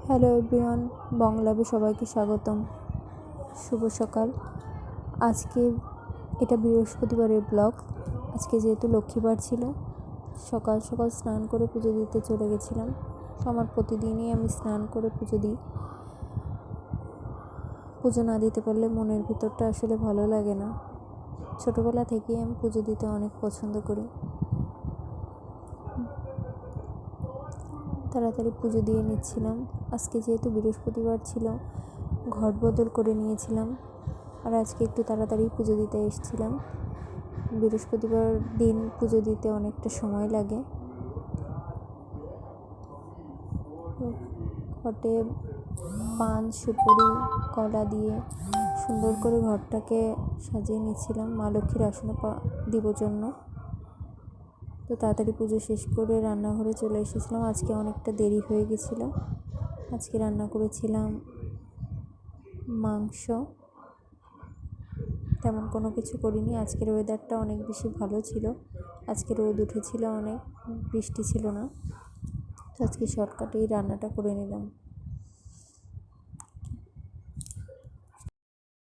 Hello everyone, বাংলাবে সবাইকে স্বাগতম। শুভ সকাল। আজকে এটা বৃহস্পতিবারের ব্লগ। আজকে যেহেতু লক্ষ্মীবার ছিল, সকাল সকাল স্নান করে পুজো দিতে চলে গেছিলাম। আমার প্রতিদিনই আমি স্নান করে পুজো দিই। পুজো না দিতে পারলে মনের ভিতরটা আসলে ভালো লাগে না। ছোটোবেলা থেকেই আমি পুজো দিতে অনেক পছন্দ করি। তাড়াতাড়ি পুজো দিয়ে নিচ্ছিলাম। আজকে যেহেতু বৃহস্পতিবার ছিল, ঘট বদল করে নিয়েছিলাম, আর আজকে একটু তাড়াতাড়ি পুজো দিতে এসেছিলাম। বৃহস্পতিবার দিন পুজো দিতে অনেকটা সময় লাগে। ঘটে পান, সুপুরি, কলা দিয়ে সুন্দর করে ঘরটাকে সাজিয়ে নিচ্ছিলাম মা লক্ষ্মীর আসনে দিব জন্য। তো তাড়াতাড়ি পুজো শেষ করে রান্নাঘরে চলে এসেছিলাম। আজকে অনেকটা দেরি হয়ে গেছিলো। আজকে রান্না করেছিলাম মাংস, তেমন কোনো কিছু করিনি। আজকের ওয়েদারটা অনেক বেশি ভালো ছিল। আজকে রোদ উঠেছিল অনেক, বৃষ্টি ছিল না। তো আজকে শর্টকাটেই রান্নাটা করে নিলাম।